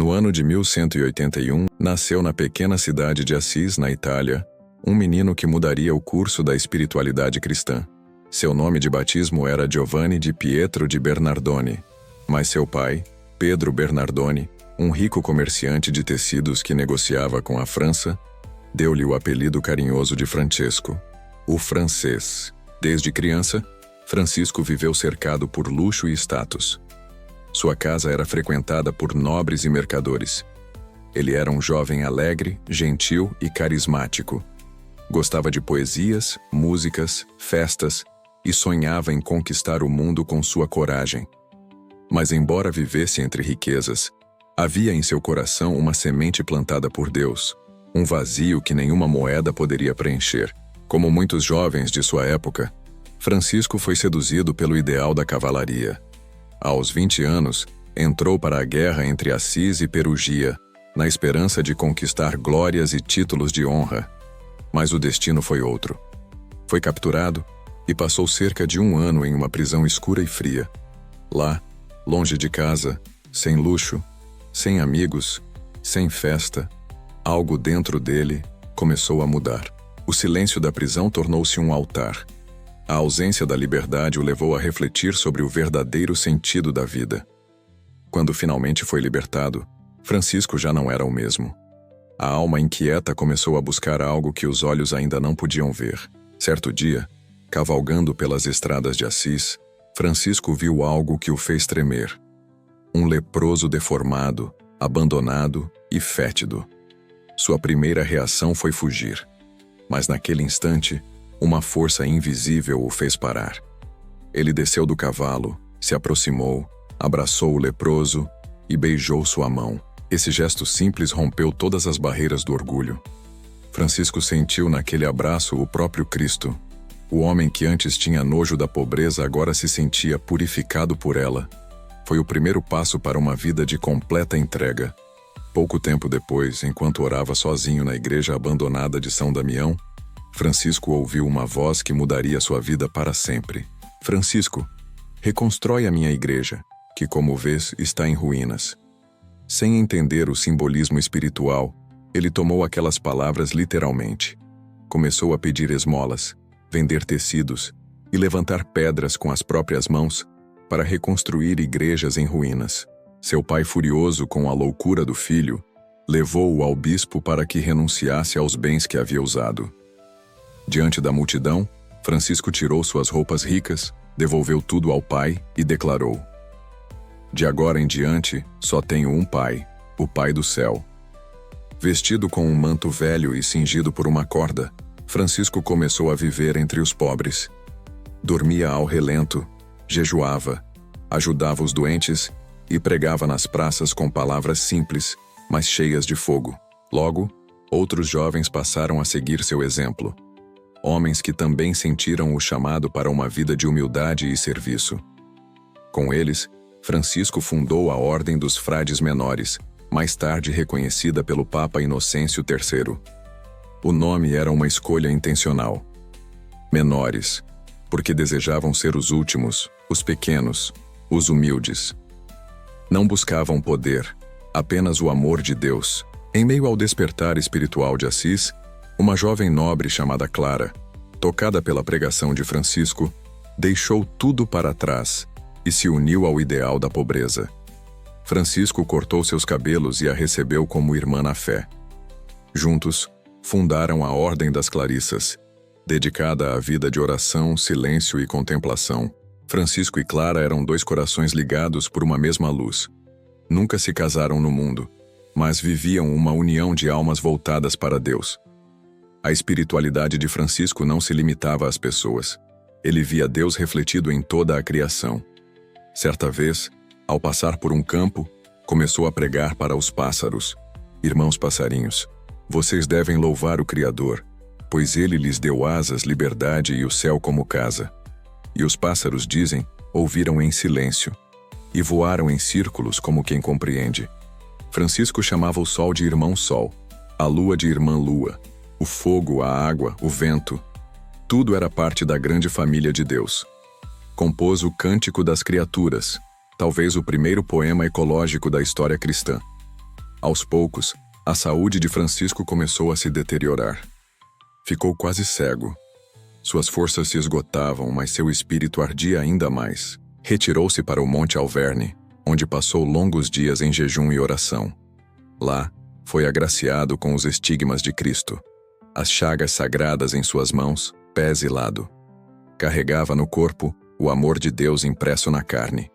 No ano de 1181, nasceu na pequena cidade de Assis, na Itália, um menino que mudaria o curso da espiritualidade cristã. Seu nome de batismo era Giovanni di Pietro di Bernardone, mas seu pai, Pedro Bernardone, um rico comerciante de tecidos que negociava com a França, deu-lhe o apelido carinhoso de Francesco, o francês. Desde criança, Francisco viveu cercado por luxo e status. Sua casa era frequentada por nobres e mercadores. Ele era um jovem alegre, gentil e carismático. Gostava de poesias, músicas, festas e sonhava em conquistar o mundo com sua coragem. Mas embora vivesse entre riquezas, havia em seu coração uma semente plantada por Deus, um vazio que nenhuma moeda poderia preencher. Como muitos jovens de sua época, Francisco foi seduzido pelo ideal da cavalaria. Aos 20 anos, entrou para a guerra entre Assis e Perugia, na esperança de conquistar glórias e títulos de honra. Mas o destino foi outro. Foi capturado e passou cerca de 1 ano em uma prisão escura e fria. Lá, longe de casa, sem luxo, sem amigos, sem festa, algo dentro dele começou a mudar. O silêncio da prisão tornou-se um altar. A ausência da liberdade o levou a refletir sobre o verdadeiro sentido da vida. Quando finalmente foi libertado, Francisco já não era o mesmo. A alma inquieta começou a buscar algo que os olhos ainda não podiam ver. Certo dia, cavalgando pelas estradas de Assis, Francisco viu algo que o fez tremer. Um leproso deformado, abandonado e fétido. Sua primeira reação foi fugir. Mas naquele instante, uma força invisível o fez parar. Ele desceu do cavalo, se aproximou, abraçou o leproso e beijou sua mão. Esse gesto simples rompeu todas as barreiras do orgulho. Francisco sentiu naquele abraço o próprio Cristo. O homem que antes tinha nojo da pobreza agora se sentia purificado por ela. Foi o primeiro passo para uma vida de completa entrega. Pouco tempo depois, enquanto orava sozinho na igreja abandonada de São Damião, Francisco ouviu uma voz que mudaria sua vida para sempre. Francisco, reconstrói a minha igreja, que como vês está em ruínas. Sem entender o simbolismo espiritual, ele tomou aquelas palavras literalmente. Começou a pedir esmolas, vender tecidos e levantar pedras com as próprias mãos para reconstruir igrejas em ruínas. Seu pai, furioso com a loucura do filho, levou-o ao bispo para que renunciasse aos bens que havia usado. Diante da multidão, Francisco tirou suas roupas ricas, devolveu tudo ao pai e declarou: de agora em diante, só tenho um pai, o Pai do céu. Vestido com um manto velho e cingido por uma corda, Francisco começou a viver entre os pobres. Dormia ao relento, jejuava, ajudava os doentes e pregava nas praças com palavras simples, mas cheias de fogo. Logo, outros jovens passaram a seguir seu exemplo. Homens que também sentiram o chamado para uma vida de humildade e serviço. Com eles, Francisco fundou a Ordem dos Frades Menores, mais tarde reconhecida pelo Papa Inocêncio III. O nome era uma escolha intencional. Menores, porque desejavam ser os últimos, os pequenos, os humildes. Não buscavam poder, apenas o amor de Deus. Em meio ao despertar espiritual de Assis, uma jovem nobre chamada Clara, tocada pela pregação de Francisco, deixou tudo para trás e se uniu ao ideal da pobreza. Francisco cortou seus cabelos e a recebeu como irmã na fé. Juntos, fundaram a Ordem das Clarissas, dedicada à vida de oração, silêncio e contemplação. Francisco e Clara eram 2 corações ligados por uma mesma luz. Nunca se casaram no mundo, mas viviam uma união de almas voltadas para Deus. A espiritualidade de Francisco não se limitava às pessoas. Ele via Deus refletido em toda a criação. Certa vez, ao passar por um campo, começou a pregar para os pássaros: irmãos passarinhos, vocês devem louvar o Criador, pois ele lhes deu asas, liberdade e o céu como casa. E os pássaros dizem, ouviram em silêncio, e voaram em círculos como quem compreende. Francisco chamava o sol de irmão sol, a lua de irmã lua, o fogo, a água, o vento. Tudo era parte da grande família de Deus. Compôs o Cântico das Criaturas, talvez o primeiro poema ecológico da história cristã. Aos poucos, a saúde de Francisco começou a se deteriorar. Ficou quase cego. Suas forças se esgotavam, mas seu espírito ardia ainda mais. Retirou-se para o Monte Alverne, onde passou longos dias em jejum e oração. Lá, foi agraciado com os estigmas de Cristo, as chagas sagradas em suas mãos, pés e lado. Carregava no corpo o amor de Deus impresso na carne,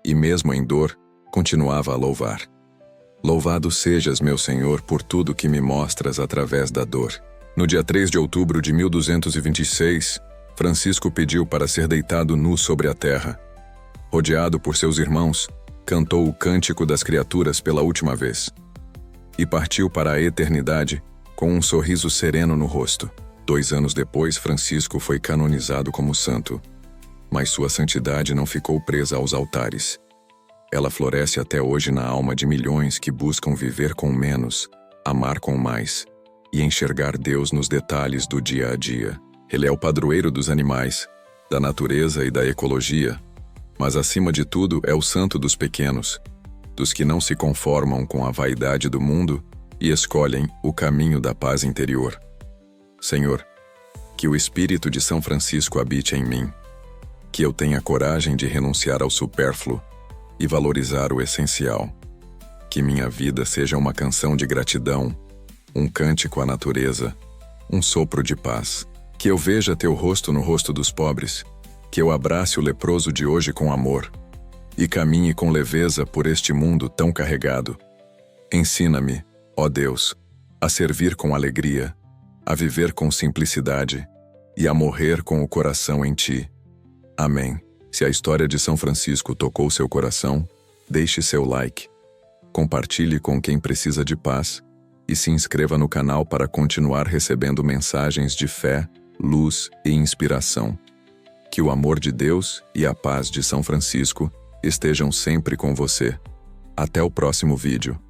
e mesmo em dor, continuava a louvar. Louvado sejas, meu Senhor, por tudo que me mostras através da dor. No dia 3 de outubro de 1226, Francisco pediu para ser deitado nu sobre a terra. Rodeado por seus irmãos, cantou o Cântico das Criaturas pela última vez. E partiu para a eternidade com um sorriso sereno no rosto. 2 anos depois, Francisco foi canonizado como santo. Mas sua santidade não ficou presa aos altares. Ela floresce até hoje na alma de milhões que buscam viver com menos, amar com mais e enxergar Deus nos detalhes do dia a dia. Ele é o padroeiro dos animais, da natureza e da ecologia, mas acima de tudo é o santo dos pequenos, dos que não se conformam com a vaidade do mundo e escolhem o caminho da paz interior. Senhor, que o Espírito de São Francisco habite em mim, que eu tenha coragem de renunciar ao supérfluo e valorizar o essencial, que minha vida seja uma canção de gratidão, um cântico à natureza, um sopro de paz, que eu veja teu rosto no rosto dos pobres, que eu abrace o leproso de hoje com amor e caminhe com leveza por este mundo tão carregado. Ensina-me, ó Deus, a servir com alegria, a viver com simplicidade e a morrer com o coração em ti. Amém. Se a história de São Francisco tocou seu coração, deixe seu like, compartilhe com quem precisa de paz e se inscreva no canal para continuar recebendo mensagens de fé, luz e inspiração. Que o amor de Deus e a paz de São Francisco estejam sempre com você. Até o próximo vídeo.